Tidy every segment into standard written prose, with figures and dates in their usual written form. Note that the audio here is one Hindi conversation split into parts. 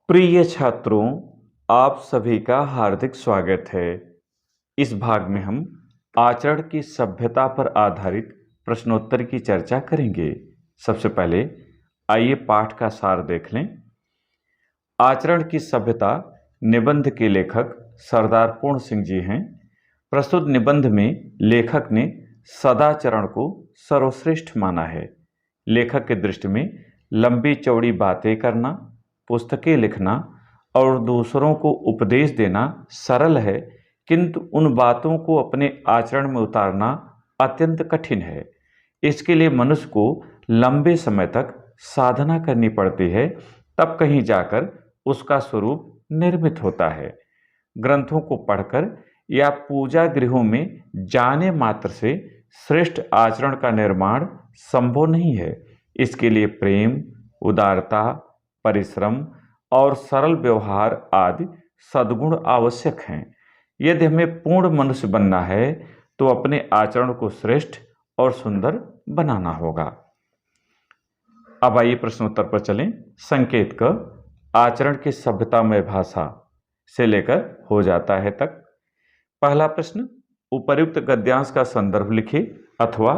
प्रिय छात्रों, आप सभी का हार्दिक स्वागत है। इस भाग में हम आचरण की सभ्यता पर आधारित प्रश्नोत्तर की चर्चा करेंगे। सबसे पहले आइए पाठ का सार देख लें। आचरण की सभ्यता निबंध के लेखक सरदार पूर्ण सिंह जी हैं। प्रस्तुत निबंध में लेखक ने सदाचरण को सर्वश्रेष्ठ माना है। लेखक की दृष्टि में लंबी चौड़ी बातें करना, पुस्तकें लिखना और दूसरों को उपदेश देना सरल है, किंतु उन बातों को अपने आचरण में उतारना अत्यंत कठिन है। इसके लिए मनुष्य को लंबे समय तक साधना करनी पड़ती है, तब कहीं जाकर उसका स्वरूप निर्मित होता है। ग्रंथों को पढ़कर या पूजा गृहों में जाने मात्र से श्रेष्ठ आचरण का निर्माण संभव नहीं है। इसके लिए प्रेम, उदारता, परिश्रम और सरल व्यवहार आदि सद्गुण आवश्यक हैं। यदि हमें पूर्ण मनुष्य बनना है तो अपने आचरण को श्रेष्ठ और सुंदर बनाना होगा। अब आइए प्रश्नोत्तर पर चलें। संकेत क आचरण की सभ्यतामय भाषा से लेकर हो जाता है तक। पहला प्रश्न, उपर्युक्त गद्यांश का संदर्भ लिखिए अथवा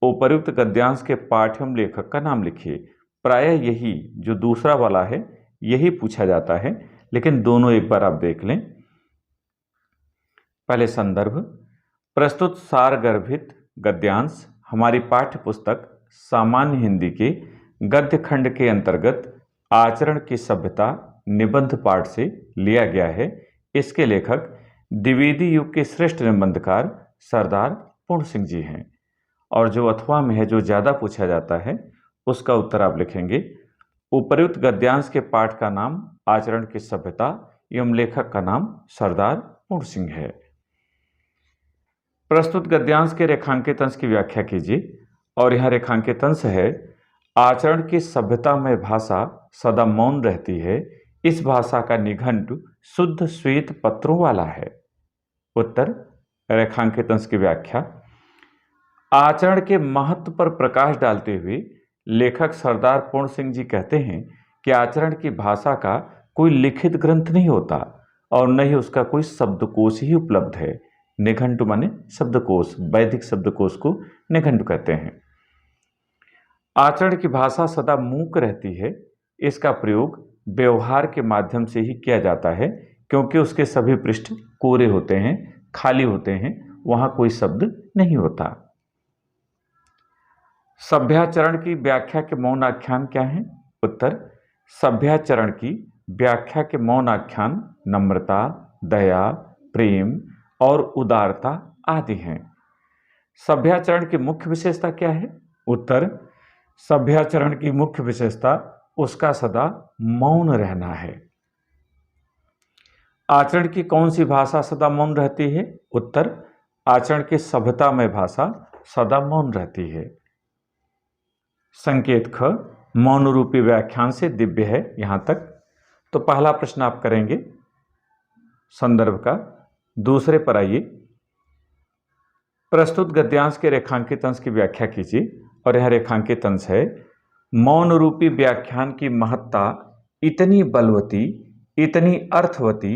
उपर्युक्त गद्यांश के पाठ्यम लेखक का नाम लिखिए। प्रायः यही जो दूसरा वाला है यही पूछा जाता है, लेकिन दोनों एक बार आप देख लें। पहले संदर्भ, प्रस्तुत सारगर्भित गद्यांश हमारी पाठ्य पुस्तक सामान्य हिंदी के गद्य खंड के अंतर्गत आचरण की सभ्यता निबंध पाठ से लिया गया है। इसके लेखक द्विवेदी युग के श्रेष्ठ निबंधकार सरदार पूर्ण सिंह जी हैं। और जो अथवा में है, जो ज़्यादा पूछा जाता है, उसका उत्तर आप लिखेंगे। उपर्युक्त गद्यांश के पाठ का नाम आचरण की सभ्यता एवं लेखक का नाम सरदार पूर्ण सिंह है। प्रस्तुत गद्यांश के रेखांकित अंश की व्याख्या कीजिए। और यह रेखांकित अंश है, आचरण की सभ्यता में भाषा सदा मौन रहती है। इस भाषा का निघंटु शुद्ध श्वेत पत्रों वाला है। उत्तर, रेखांकित अंश की व्याख्या। आचरण के महत्व पर प्रकाश डालते हुए लेखक सरदार पूर्ण सिंह जी कहते हैं कि आचरण की भाषा का कोई लिखित ग्रंथ नहीं होता और न ही उसका कोई शब्दकोश ही उपलब्ध है। निघंटु माने शब्दकोश, वैदिक शब्दकोश को निघंटु कहते हैं। आचरण की भाषा सदा मूक रहती है। इसका प्रयोग व्यवहार के माध्यम से ही किया जाता है, क्योंकि उसके सभी पृष्ठ कोरे होते हैं, खाली होते हैं, वहां कोई शब्द नहीं होता। सभ्याचरण की व्याख्या के मौन आख्यान क्या है? उत्तर, सभ्याचरण की व्याख्या के मौन आख्यान नम्रता, दया, प्रेम और उदारता आदि हैं। सभ्याचरण की मुख्य विशेषता क्या है? उत्तर, सभ्याचरण की मुख्य विशेषता उसका सदा मौन रहना है। आचरण की कौन सी भाषा सदा मौन रहती है? उत्तर, आचरण की सभ्यता में भाषा सदा मौन रहती है। संकेत ख, मौन रूपी व्याख्यान से दिव्य है यहां तक। तो पहला प्रश्न आप करेंगे संदर्भ का। दूसरे पर आइए, प्रस्तुत गद्यांश के रेखांकित अंश की व्याख्या कीजिए। और यह रेखांकित अंश है, मौन रूपी व्याख्यान की महत्ता इतनी बलवती, इतनी अर्थवती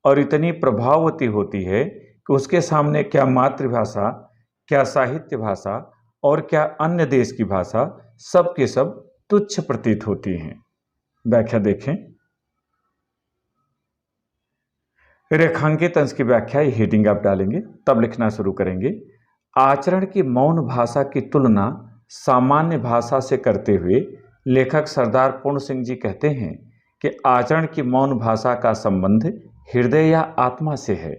और इतनी प्रभाववती होती है कि उसके सामने क्या मातृभाषा, क्या साहित्य भाषा और क्या अन्य देश की भाषा, सब के सब तुच्छ प्रतीत होती हैं। व्याख्या देखें। रेखांकित अंश की व्याख्या, हेडिंग आप डालेंगे तब लिखना शुरू करेंगे। आचरण की मौन भाषा की तुलना सामान्य भाषा से करते हुए लेखक सरदार पूर्ण सिंह जी कहते हैं कि आचरण की मौन भाषा का संबंध हृदय या आत्मा से है।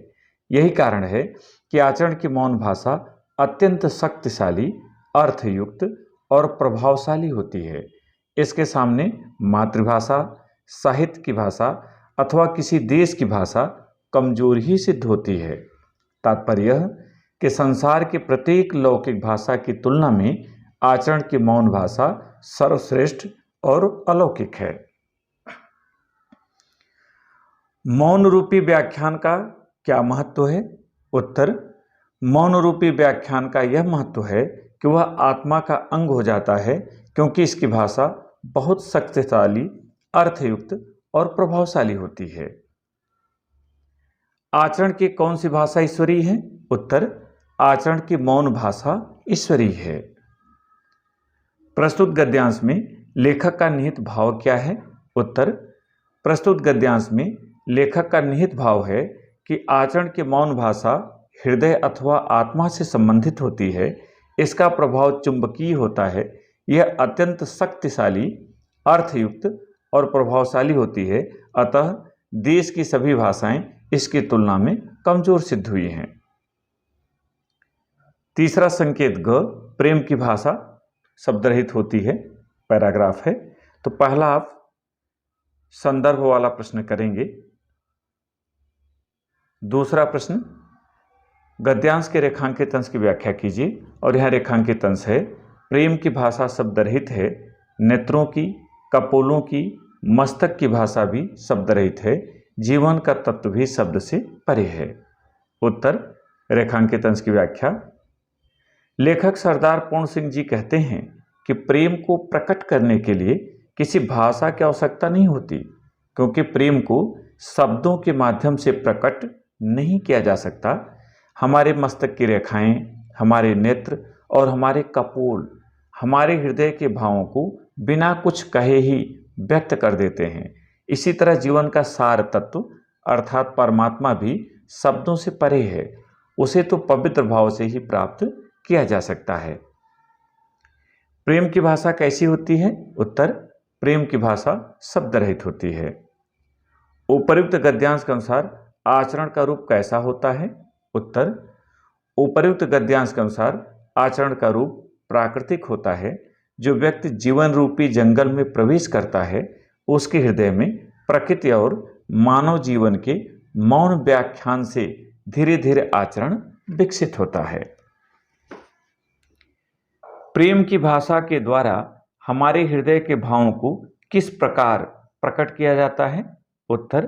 यही कारण है कि आचरण की मौन भाषा अत्यंत शक्तिशाली, अर्थयुक्त और प्रभावशाली होती है। इसके सामने मातृभाषा, साहित्य की भाषा अथवा किसी देश की भाषा कमजोर ही सिद्ध होती है। तात्पर्य यह कि संसार की प्रत्येक लौकिक भाषा की तुलना में आचरण की मौन भाषा सर्वश्रेष्ठ और अलौकिक है। मौन रूपी व्याख्यान का क्या महत्व है? उत्तर, मौन रूपी व्याख्यान का यह महत्व है कि वह आत्मा का अंग हो जाता है, क्योंकि इसकी भाषा बहुत शक्तिशाली, अर्थयुक्त और प्रभावशाली होती है। आचरण की कौन सी भाषा ईश्वरीय है? उत्तर, आचरण की मौन भाषा ईश्वरीय है। प्रस्तुत गद्यांश में लेखक का निहित भाव क्या है? उत्तर, प्रस्तुत गद्यांश में लेखक का निहित भाव है कि आचरण की मौन भाषा हृदय अथवा आत्मा से संबंधित होती है। इसका प्रभाव चुंबकीय होता है। यह अत्यंत शक्तिशाली, अर्थयुक्त और प्रभावशाली होती है। अतः देश की सभी भाषाएं इसकी तुलना में कमजोर सिद्ध हुई हैं। तीसरा संकेत ग, प्रेम की भाषा शब्दरहित होती है। पैराग्राफ है, तो पहला आप संदर्भ वाला प्रश्न करेंगे। दूसरा प्रश्न, गद्यांश के रेखांकित अंश की व्याख्या कीजिए। और यह रेखांकित अंश है, प्रेम की भाषा शब्दरहित है। नेत्रों की, कपोलों की, मस्तक की भाषा भी शब्दरहित है। जीवन का तत्व भी शब्द से परे है। उत्तर, रेखांकित अंश की व्याख्या। लेखक सरदार पूर्ण सिंह जी कहते हैं कि प्रेम को प्रकट करने के लिए किसी भाषा की आवश्यकता नहीं होती, क्योंकि प्रेम को शब्दों के माध्यम से प्रकट नहीं किया जा सकता। हमारे मस्तक की रेखाएं, हमारे नेत्र और हमारे कपोल हमारे हृदय के भावों को बिना कुछ कहे ही व्यक्त कर देते हैं। इसी तरह जीवन का सार तत्व अर्थात परमात्मा भी शब्दों से परे है। उसे तो पवित्र भाव से ही प्राप्त किया जा सकता है। प्रेम की भाषा कैसी होती है? उत्तर, प्रेम की भाषा शब्द रहित होती है। उपर्युक्त गद्यांश के अनुसार आचरण का रूप कैसा होता है? उत्तर, उपर्युक्त गद्यांश के अनुसार आचरण का रूप प्राकृतिक होता है। जो व्यक्ति जीवन रूपी जंगल में प्रवेश करता है, उसके हृदय में प्रकृति और मानव जीवन के मौन व्याख्यान से धीरे धीरे आचरण विकसित होता है। प्रेम की भाषा के द्वारा हमारे हृदय के भावों को किस प्रकार प्रकट किया जाता है? उत्तर,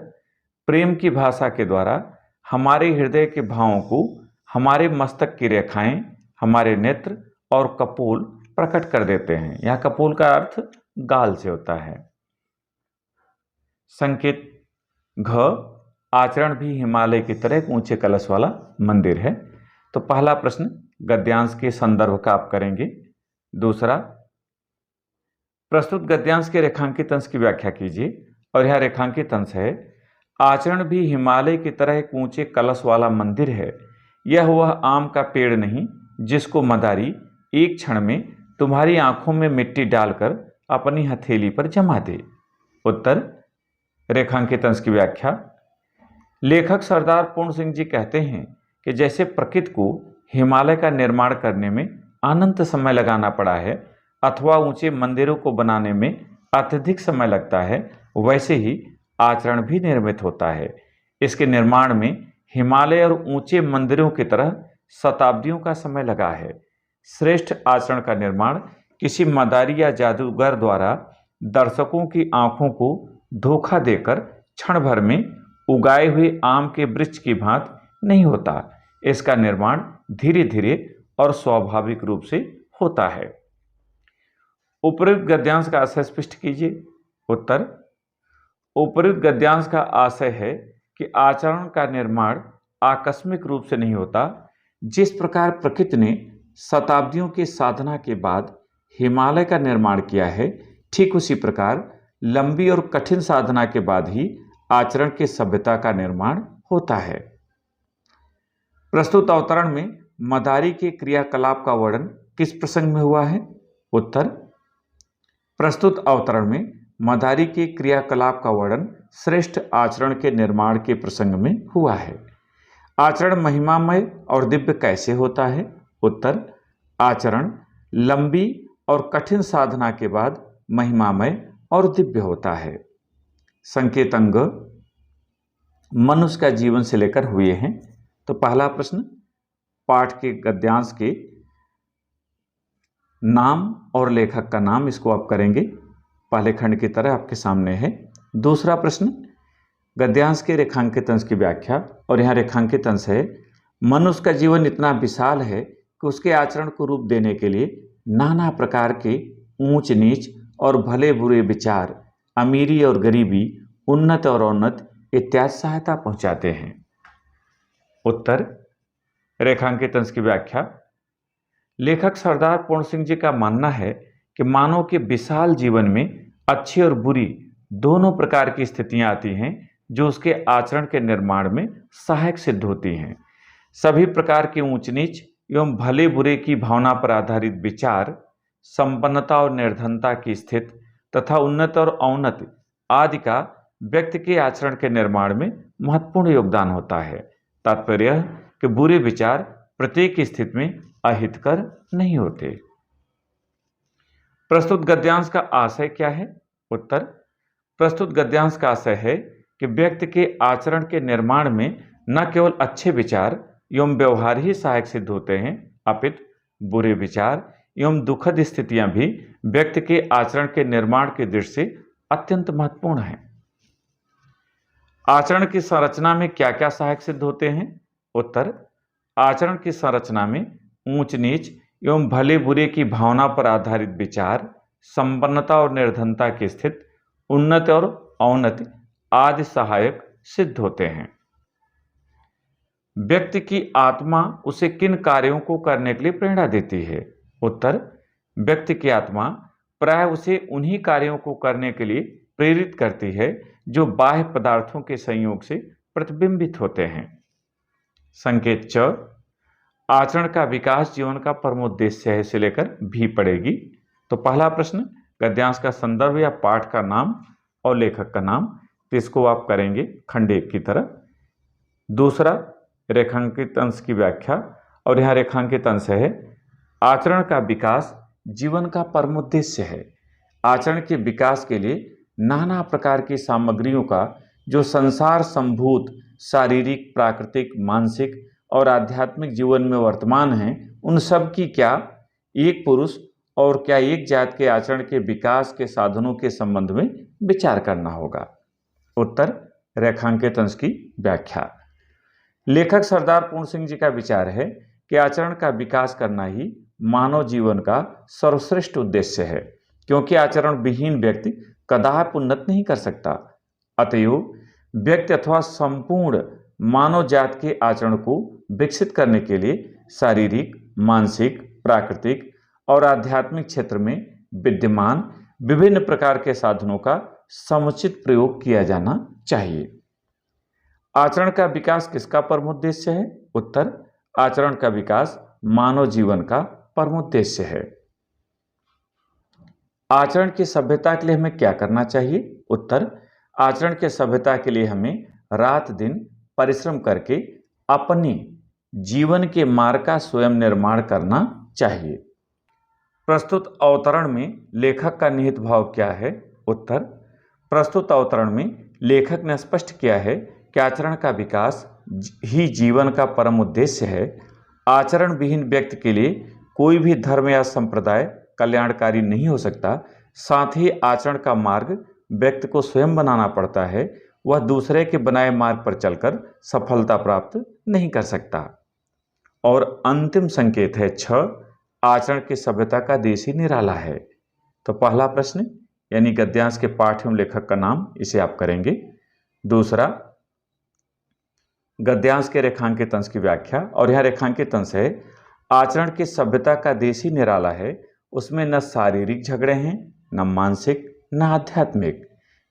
प्रेम की भाषा के द्वारा हमारे हृदय के भावों को हमारे मस्तक की रेखाएं, हमारे नेत्र और कपोल प्रकट कर देते हैं। यह कपोल का अर्थ गाल से होता है। संकेत घ, आचरण भी हिमालय की तरह एक ऊंचे कलश वाला मंदिर है। तो पहला प्रश्न गद्यांश के संदर्भ का आप करेंगे। दूसरा, प्रस्तुत गद्यांश के रेखांकित अंश की व्याख्या कीजिए। और यह रेखांकित अंश है, आचरण भी हिमालय की तरह एक ऊंचे कलश वाला मंदिर है। यह वह आम का पेड़ नहीं जिसको मदारी एक क्षण में तुम्हारी आंखों में मिट्टी डालकर अपनी हथेली पर जमा दे। उत्तर, रेखांकित अंश की व्याख्या। लेखक सरदार पूर्ण सिंह जी कहते हैं कि जैसे प्रकृति को हिमालय का निर्माण करने में अनंत समय लगाना पड़ा है अथवा ऊंचे मंदिरों को बनाने में अत्यधिक समय लगता है, वैसे ही आचरण भी निर्मित होता है। इसके निर्माण में हिमालय और ऊंचे मंदिरों की तरह शताब्दियों का समय लगा है। श्रेष्ठ आचरण का निर्माण किसी मदारी या जादूगर द्वारा दर्शकों की आंखों को धोखा देकर क्षण भर में उगाए हुए आम के वृक्ष की भांति नहीं होता। इसका निर्माण धीरे धीरे और स्वाभाविक रूप से होता है। उपर्युक्त गद्यांश का आशय स्पष्ट कीजिए। उत्तर, उपर्युक्त गद्यांश का आशय है कि आचरण का निर्माण आकस्मिक रूप से नहीं होता। जिस प्रकार प्रकृति ने शताब्दियों की साधना के बाद हिमालय का निर्माण किया है, ठीक उसी प्रकार लंबी और कठिन साधना के बाद ही आचरण की सभ्यता का निर्माण होता है। प्रस्तुत अवतरण में मदारी के क्रियाकलाप का वर्णन किस प्रसंग में हुआ है? उत्तर, प्रस्तुत अवतरण में मदारी के क्रियाकलाप का वर्णन श्रेष्ठ आचरण के निर्माण के प्रसंग में हुआ है। आचरण महिमामय और दिव्य कैसे होता है? उत्तर, आचरण लंबी और कठिन साधना के बाद महिमामय और दिव्य होता है। संकेत अंग मनुष्य का जीवन से लेकर हुए हैं। तो पहला प्रश्न पाठ के गद्यांश के नाम और लेखक का नाम, इसको आप करेंगे पहले खंड की तरह आपके सामने है। दूसरा प्रश्न गद्यांश के रेखांकित अंश की व्याख्या। और यहाँ रेखांकित अंश है, मनुष्य का जीवन इतना विशाल है कि उसके आचरण को रूप देने के लिए नाना प्रकार के ऊंच नीच और भले बुरे विचार, अमीरी और गरीबी, उन्नत और औन्नत इत्यादि सहायता पहुंचाते हैं। उत्तर रेखांकित अंश की व्याख्या। लेखक सरदार पूर्ण सिंह जी का मानना है कि मानव के विशाल जीवन में अच्छी और बुरी दोनों प्रकार की स्थितियां आती हैं जो उसके आचरण के निर्माण में सहायक सिद्ध होती हैं। सभी प्रकार के ऊंच नीच एवं भले बुरे की भावना पर आधारित विचार, संपन्नता और निर्धनता की स्थिति तथा उन्नत और औन्नत आदि का व्यक्ति के आचरण के निर्माण में महत्वपूर्ण योगदान होता है। तात्पर्य यह कि बुरे विचार प्रत्येक स्थिति में अहितकर नहीं होते। प्रस्तुत गद्यांश का आशय क्या है? उत्तर प्रस्तुत गद्यांश का आशय है कि व्यक्ति के आचरण के निर्माण में न केवल अच्छे विचार एवं व्यवहार ही सहायक सिद्ध होते हैं, अपितु बुरे विचार एवं दुखद स्थितियां भी व्यक्ति के आचरण के निर्माण की दृष्टि से अत्यंत महत्वपूर्ण हैं। आचरण की संरचना में क्या क्या सहायक सिद्ध होते हैं? उत्तर आचरण की संरचना में ऊंच नीच एवं भले बुरे की भावना पर आधारित विचार, संपन्नता और निर्धनता की स्थिति, उन्नति और औन्नति आदि सहायक सिद्ध होते हैं। व्यक्ति की आत्मा उसे किन कार्यों को करने के लिए प्रेरणा देती है? उत्तर व्यक्ति की आत्मा प्राय उसे उन्हीं कार्यों को करने के लिए प्रेरित करती है जो बाह्य पदार्थों के संयोग से प्रतिबिंबित होते हैं। संकेत च आचरण का विकास जीवन का परम उद्देश्य है से लेकर भी पड़ेगी। तो पहला प्रश्न गद्यांश का संदर्भ या पाठ का नाम और लेखक का नाम, तो इसको आप करेंगे खंड 1 की तरह। दूसरा रेखांकित अंश की व्याख्या, और यहाँ रेखांकित अंश है आचरण का विकास जीवन का परम उद्देश्य है। आचरण के विकास के लिए नाना प्रकार की सामग्रियों का जो संसार संभूत शारीरिक, प्राकृतिक, मानसिक और आध्यात्मिक जीवन में वर्तमान हैं, उन सब की क्या एक पुरुष और क्या एक जात के आचरण के विकास के साधनों के संबंध में विचार करना होगा। उत्तर रेखांकित अंश की व्याख्या। लेखक सरदार पूर्ण सिंह जी का विचार है कि आचरण का विकास करना ही मानव जीवन का सर्वश्रेष्ठ उद्देश्य है, क्योंकि आचरण विहीन व्यक्ति कदापि उन्नत नहीं कर सकता। अतएव व्यक्ति अथवा संपूर्ण मानव जात के आचरण को विकसित करने के लिए शारीरिक, मानसिक, प्राकृतिक और आध्यात्मिक क्षेत्र में विद्यमान विभिन्न प्रकार के साधनों का समुचित प्रयोग किया जाना चाहिए। आचरण का विकास किसका परम उद्देश्य है? उत्तर आचरण का विकास मानव जीवन का परम उद्देश्य है। आचरण की सभ्यता के लिए हमें क्या करना चाहिए? उत्तर आचरण की सभ्यता के लिए हमें रात दिन परिश्रम करके अपनी जीवन के मार्ग का स्वयं निर्माण करना चाहिए। प्रस्तुत अवतरण में लेखक का निहित भाव क्या है? उत्तर प्रस्तुत अवतरण में लेखक ने स्पष्ट किया है कि आचरण का विकास ही जीवन का परम उद्देश्य है। आचरण विहीन व्यक्ति के लिए कोई भी धर्म या संप्रदाय कल्याणकारी नहीं हो सकता। साथ ही आचरण का मार्ग व्यक्ति को स्वयं बनाना पड़ता है, वह दूसरे के बनाए मार्ग पर चलकर सफलता प्राप्त नहीं कर सकता। और अंतिम संकेत है 6 आचरण की सभ्यता का देश ही निराला है। तो पहला प्रश्न यानी गद्यांश के पाठ एवं लेखक का नाम, इसे आप करेंगे। दूसरा गद्यांश के रेखांकित अंश की व्याख्या, और यह रेखांकित अंश है आचरण की सभ्यता का देश ही निराला है, उसमें न शारीरिक झगड़े हैं, न मानसिक, न आध्यात्मिक,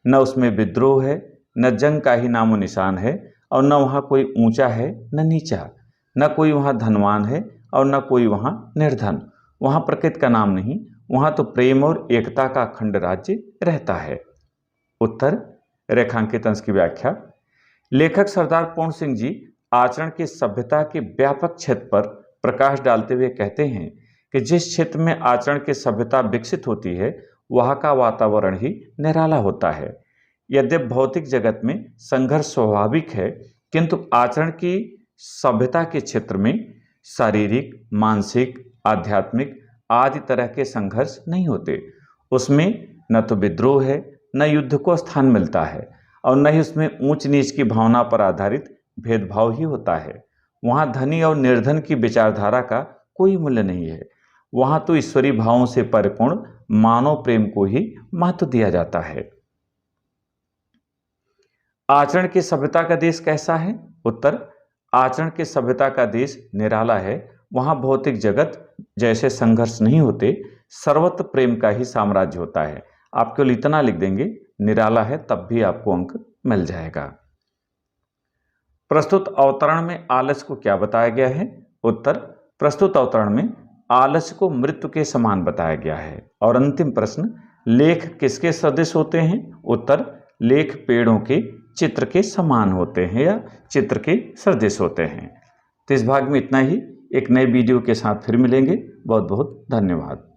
न उसमें विद्रोह है, न जंग का ही नामो निशान है, और न वहाँ कोई ऊंचा है न नीचा, न कोई वहाँ धनवान है और न कोई वहाँ निर्धन। वहाँ प्रकृति का नाम नहीं, वहाँ तो प्रेम और एकता का अखंड राज्य रहता है। उत्तर रेखांकित अंश की व्याख्या। लेखक सरदार पूर्ण सिंह जी आचरण की सभ्यता के व्यापक क्षेत्र पर प्रकाश डालते हुए कहते हैं कि जिस क्षेत्र में आचरण की सभ्यता विकसित होती है वहाँ का वातावरण ही निराला होता है। यद्यपि भौतिक जगत में संघर्ष स्वाभाविक है, किंतु आचरण की सभ्यता के क्षेत्र में शारीरिक, मानसिक, आध्यात्मिक आदि तरह के संघर्ष नहीं होते। उसमें न तो विद्रोह है, न युद्ध को स्थान मिलता है, और न ही उसमें ऊंच नीच की भावना पर आधारित भेदभाव ही होता है। वहाँ धनी और निर्धन की विचारधारा का कोई मूल्य नहीं है। वहाँ तो ईश्वरीय भावों से परिपूर्ण मानव प्रेम को ही महत्व दिया जाता है। आचरण की सभ्यता का देश कैसा है? उत्तर, आचरण की सभ्यता का देश निराला है। वहां भौतिक जगत जैसे संघर्ष नहीं होते, सर्वत्र प्रेम का ही साम्राज्य होता है। आप केवल इतना लिख देंगे निराला है, तब भी आपको अंक मिल जाएगा। प्रस्तुत अवतरण में आलस्य को क्या बताया गया है? उत्तर, प्रस्तुत अवतरण में आलस्य को मृत्यु के समान बताया गया है। और अंतिम प्रश्न, लेख किसके सदृश होते हैं? उत्तर, लेख पेड़ों के चित्र के समान होते हैं या चित्र के सदृश होते हैं। तो इस भाग में इतना ही। एक नए वीडियो के साथ फिर मिलेंगे। बहुत बहुत धन्यवाद।